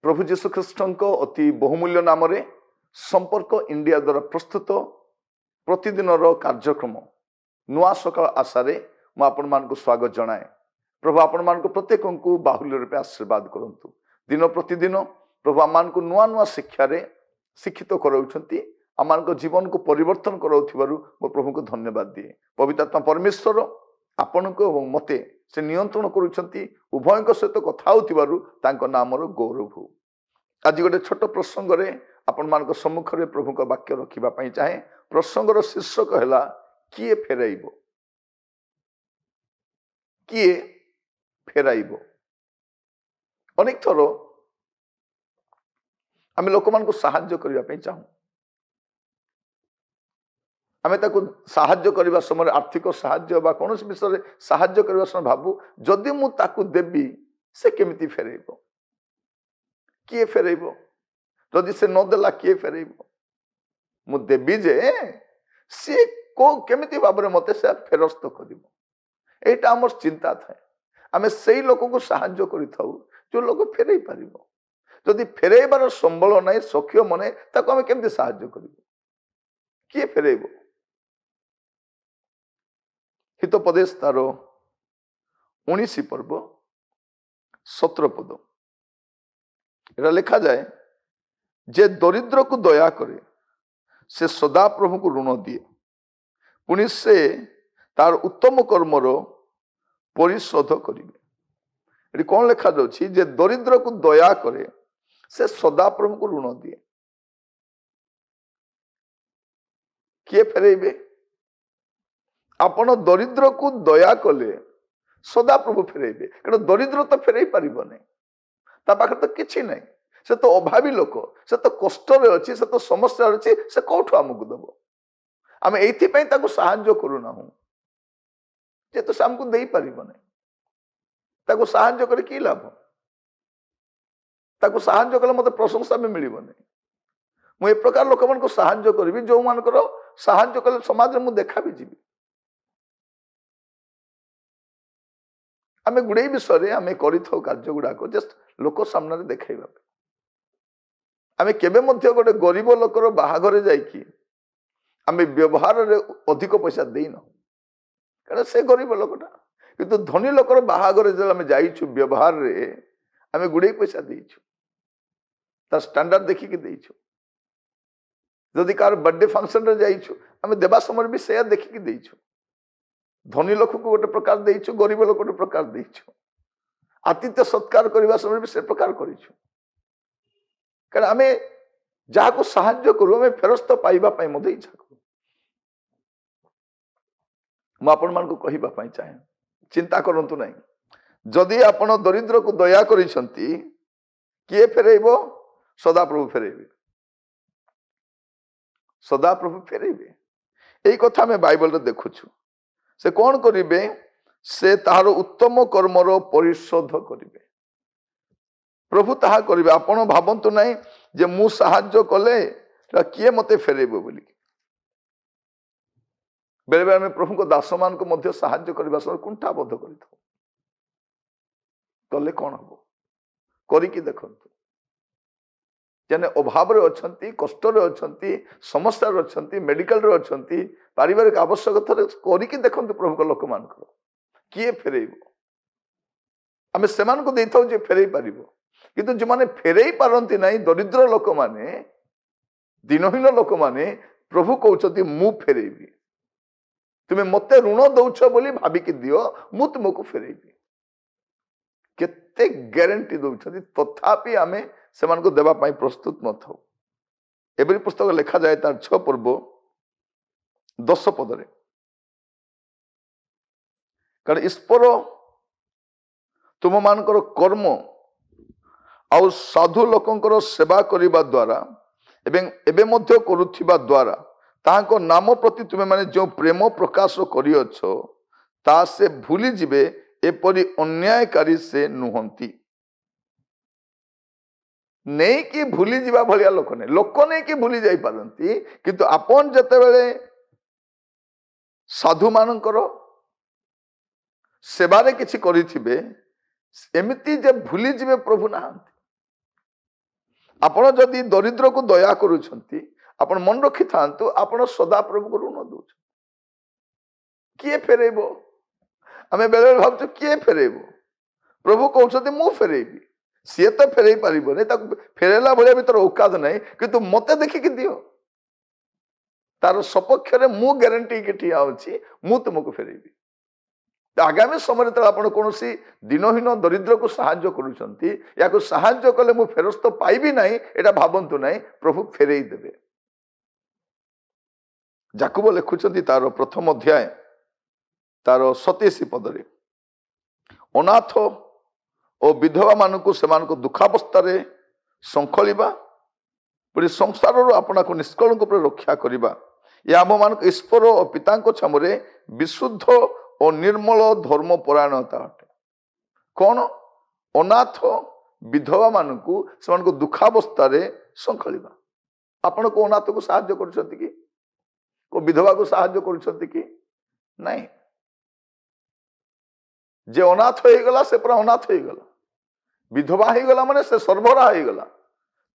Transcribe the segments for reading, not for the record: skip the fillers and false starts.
प्रभु जीशु ख्रीष्ट अति बहुमूल्य नाम संपर्क इंडिया द्वारा प्रस्तुत प्रतिदिन कार्यक्रम नुआ सकाल आशारे मुझे स्वागत जनाए। प्रभु आपण मान प्रत्येक को बाहुल्य रूपे आशीर्वाद करंतु। दिन प्रतिदिन प्रभु आम को नुआ नुआ शिक्षार शिक्षित कराउछंती, आम जीवन को परिवर्तन कराउथिबारु मो प्रभु को धन्यवाद दिए। पवित्रात्मा परमेश्वर आपण को मते से नियंत्रण करुछंती, उभय सहित कथा होथिबारु तांको नामर गौरव हो। आज गोटे छोट प्रसंग रे आपण मान सम्मुख में प्रभु का वाक्य रखिबा पई चाहे। प्रसंगर शीर्षक है किए फेराइबो, किए फेराइबो। अनेक थर आम लोक मान साहाय्य करने चाहूँ, आम साहाय्य करने समय आर्थिक साहाय्य बा कौन विषय साहाय्य करने समय भाबू जदि मु ताकू देवी से केमिति फेरेइबो, किए फेरेइबो, जदि से नदेला किए फेरेइबो। मु देवी जे सी को केमिति भाव में मते से फेरस्त करिबो, एटा हमर चिंता थाए। आम से लोक को साहाय्य करिथाउ जो लोक फेरई पारिबो। जदि फेरईबार संबल नहीं सख्य मने ताको आम केमिति साहाय्य करिबो, किए फेरईबो। हितोपदेश तार 19 पर्व 17 पद एटा लिखा जाए, जे दरिद्र को दया करे से सदा प्रभु को ऋण दिए, पुणी से तार उत्तम कर्मर परिशोध करिवे। कौन लिखा जाउछि, जे दरिद्र को दया करे से सदा प्रभु को ऋण दिए। किए फेरेइबे? आपण दरिद्र को दया कले सदा प्रभु फेरेइबे। कारण दरिद्र तो फेरई पारिबो नहीं, ता पाखे तो किछि नहीं, से तो अभावी लोक, से तो कष्ट रे अछि, से तो समस्या अछि, से कोठो हमकु दबो। आम एथि पई ताको साहाय्य करूना हूं, जे तो हमकु देई पारिबो नहीं, ताको साहाय्य करे की लाभ? ताको साहाय्य कले मते प्रशंसा में मिलिबो नहीं। मु ए प्रकार लोक मन को साहाय्य करबी जो मानकर साहाय्य कले समाज में मु देखा भी जीवी। आमे गुड़े विषय आमे करिथौ कार्य गुड़ाक जस्ट लोक सामने देखाइबा। आमे केबे मध्य गोटे गरीब लोकर बाहाघरे जाइकी आमे व्यवहार रे अधिक पैसा देई न, कारण से गरीब लोकटा। किंतु धनी लोकर बाहाघरे जब आमे जाइछु व्यवहार रे आमे गुड़े पैसा देइछु, तार स्टैंडर्ड देखिकी देइछु। जदि कार बर्थडे फंक्शन रे जाइछु आमे देबा समय भी से देखिकी देइछु। धनी लोक को गोटे प्रकार देइछु, गरीब लोक गोटे प्रकार देइछु। आतिथ्य सत्कार करबा समय भी से प्रकार करिछु। कारण आमे जहा को साहाय्य करू आमे फेरस्त पाइबा पई मते इच्छा करू। मु आपण मान को कहिबा पई चाहे, चिंता करंतु नहीं। जदि आपण दरिद्र को दया करिसंती, किए फेरेइबो? सदा प्रभु फेरेइबे, सदा प्रभु फेरेइबे। एई कथा में बाइबल रे देखुछु। से कौन करिबे? से तार उत्तम कर्मर परिशोध करिबे। प्रभु ताहा करिबे। आपण भाबंतु नहीं जे मु साहाय्य कले किए मते फेरेइबो बोली। बेले बेले में प्रभु को दास मान को मध्य साहाय्य करबा समय कुंठा बोध करिथौ, कले कौन हबो? करिकी देखंतु। जने अभाव रे अछंती, कष्ट रे अछंती, समस्या रे अछंती, मेडिकल रे अछंती, पारिवारिक आवश्यकता रे करिकी देखंतु प्रभु को लोक मान को किए फेरेइबो। आमे सेमान को देइथौ जे फेरेई पारिबो, किंतु जे माने फेरेई पारंती नाही दरिद्र लोक माने, दिनहीन लोक माने प्रभु कहउछथि मु फेरेइबी। तुमे मते ऋण दौछ बोली भाविकी दियो मु तुमको फेरेबी। केते ग्यारंटी दौछथि तथापि आमे सेमान को देबा पई प्रस्तुत न थाउ। एबरी पुस्तक लिखा जाए तार 6 पर्व 10 पदरे, कारण ईश्वर तुम मानकर कर्म आउ साधु लोकंकर सेवा करिबा द्वारा एवं एबे मध्य करुथिबा द्वारा ताहाको नाम प्रति तुमे माने जो प्रेम प्रकाश करियछ ता से भूली जिबे एपरि अन्यायकारी से नुहंती। नहीं कि भूली जिबा भलिया लोक नहीं कि भूली जाई पारंती, किंतु आपन जते बेले साधु मानकर सेवारे किछि करिथिबे एमिति जे भूली जिबे प्रभु नाहंती। आपण जदि दरिद्र को दया करूछंती आपण मन रखि थांतु आपण सदा प्रभु को ऋण दउछ। किए फेरेबो? आमे बेले भाबछु किए फेरेबो? प्रभु कहउछंती मु फेरेबी। सी तो फेरई पारिबो नै, ताको फेरेला भलिया भीतर औकात नै, किंतु मते देखि कि दियो तार सपक्ष रे मु ग्यारंटी के ठिया अछि मु तुमको फेरेबी। आगामी समय आपण कौन दिनहीन दरिद्र को साहाय्य करुछंती या को साहाय्य कले मु फेरस्त पाइबी नाही एटा भाबंतु नाही, प्रभु फेरेई देबे। याकूब लिखुछंती तार प्रथम अध्याय तार 27 पदरे, अनाथ और विधवा मानकु सेमानको दुखावस्था रे संखलिबा पुरी संसार रो आपना को निष्कलंक पर रक्षा करिबा या आम मानक ईश्वर और पितांको छमरे विशुद्ध और निर्मल धर्म परायणता अटे। कौन? अनाथ विधवा मानकु सेमानको दुखावस्था रे संखलिबा। आपण को अनाथ को साहाय्य करूछंती कि को विधवा को साहाय्य करूछंती कि नहीं? जे अनाथ हो गला से पूरा अनाथ हो गला, विधवा हो गला माने से सर्वरा हो गला,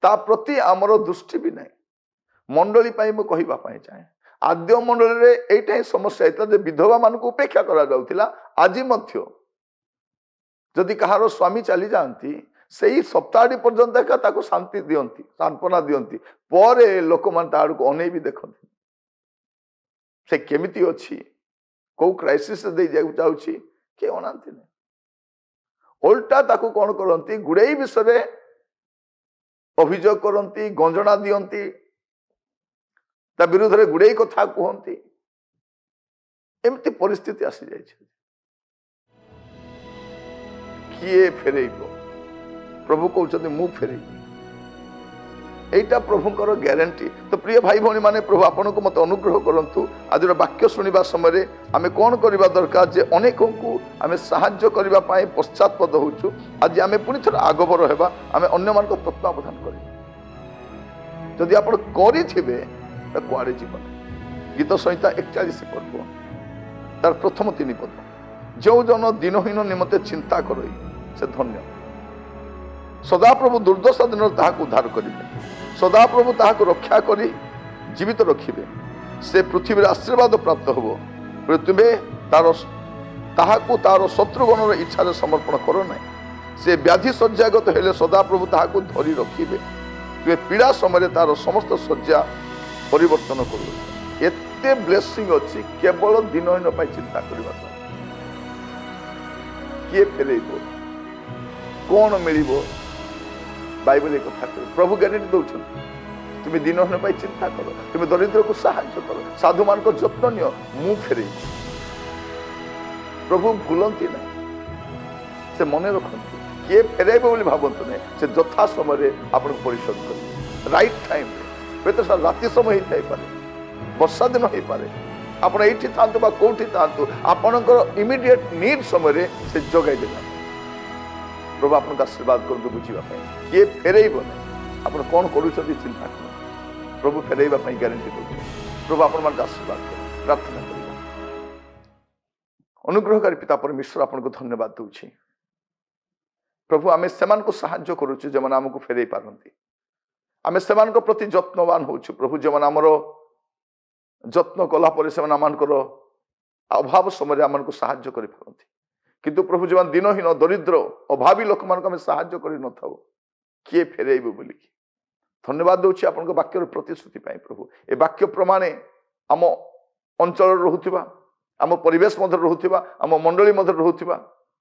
ता प्रति आमर दृष्टि भी नहीं। मंडली पाई मु कहिबा पाई चाहे आद्य मंडली रे एटा ही समस्या होता जे विधवा मान को उपेक्षा करा जाउथिला। आज मध्य जदि कहारो स्वामी चली जाती से सप्ताह पर्यंत एका ताको शांति दियंती, सांत्वना दियंती, परे लोक मान ताड़ को अनै भी देखंती से केमिति अछि, को क्राइसिस दे जाउछि के अनांती नहीं। उल्टा ताकू कौन करती गुड़े विषय अभियोग करती, गंजना दियंती, ता विरुद्ध रे गुड़े कथा कहती। एमती परिस्थिति आसी जाए। किए फेरेइबो? प्रभु कहते मु फेरेइबी। एटा प्रभुकर ग्यारंटी। तो प्रिय भाई भौणी माने प्रभु आपन को मत अनुग्रह करंतु। आज वाक्य शुणा समय आमे कौन करबा दरकार जे अनेकों को आमे साहाय्य करबा पाए पश्चातपद होचु। आज आमे पुनि थर आगबर हेबा, आमे अन्य मान को तत्वावधान करिबा। जदि आपण करिथिबे त कुआडे जीवन। गीत संहिता 41 पर्व तार प्रथम 3 पद, जो जन दिनहीन निमते चिंता करई से धन्य। सदा प्रभु दुर्दशा दिन ताहाको उद्धार करिबे, सदा प्रभु ताहाको रक्षा करी जीवित रखिबे। से पृथ्वी आशीर्वाद प्राप्त होबो। तुमे ताहाको तार शत्रुगणर इच्छा समर्पण करो नहीं। से व्याधि शଯ୍ୟାगत हेले सदा प्रभु ताहाको धरी रखिबे। तुमे पीड़ा समय तार समस्त शଯ୍ୟା परिवर्तन करू। एते ब्लेसिंग अछि केवल दिनहीन पाई चिंता करबा। किए फेरेइबो? कौन मिलिबो? बाइबल एक कथा कह प्रभु ग्यारंटी दौरान तुम दिनहीन पाई चिंता करो, तुम दरिद्र को साहाय्य करो, साधु मान को जत्न नियो, मु फेरे। प्रभु भूलती ना, से मन रखती किए फेरेबे बोली भावतु नहीं। से यथा समय आपन परिशोध कर राइट टाइम रे तो सर राति समय होई पारे, वर्षा दिन होई पारे, आपण एठी थांतु बा कोठी थांतु, आपनकर इमीडिएट नीड समय से जगाई देबा। प्रभु आपन का आशीर्वाद कर बुझीबा पई किए फेरेइबो नहीं। आपण कोन करूछथि चिंता कर, प्रभु फेरेइबा पई ग्यारंटी दउ। प्रभु आपन मान का आशीर्वाद कर प्रार्थना करिबा। अनुग्रहकारी पिता परमेश्वर आपन को धन्यवाद दउछि। प्रभु आमे सेमान को साहाय्य करूछु जेमन हमको फेरेइ पारंती। आमे सेमान को प्रति जत्नवान होछु प्रभु, जेमन हमरो जत्न कला परे सेमान आमानकर अभाव समय आमान को साहाय्य करि पारंती। किंतु प्रभु जवान दिनहीन दरिद्र अभावी लोक मान आम साहाय्य कर न था किए फेरेइबे बोली धन्यवाद दूसरी आपण वाक्यर प्रतिश्रुति पाई। प्रभु ए वाक्य प्रमाणे आम अंचल रोहुथिबा आम परिवेश मध्य रहुथिबा आम मंडली मध्य रहुथिबा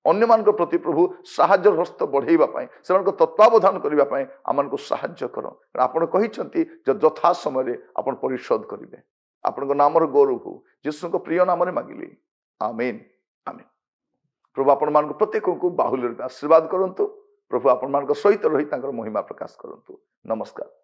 अन्य मान प्रति प्रभु साहाय्य हस्त बढ़ाई से तत्वावधान करने आमको साहाय्य कर आपण कहते यथा समय आप परिशोध करेंगे आपण नाम गौरव हो यीशु को प्रिय नाम मांगिली आमीन आमीन। प्रभु आपण मान प्रत्येक को बाहुल्य आशीर्वाद करंतु प्रभु आपण मान सहित रही महिमा प्रकाश करंतु। नमस्कार।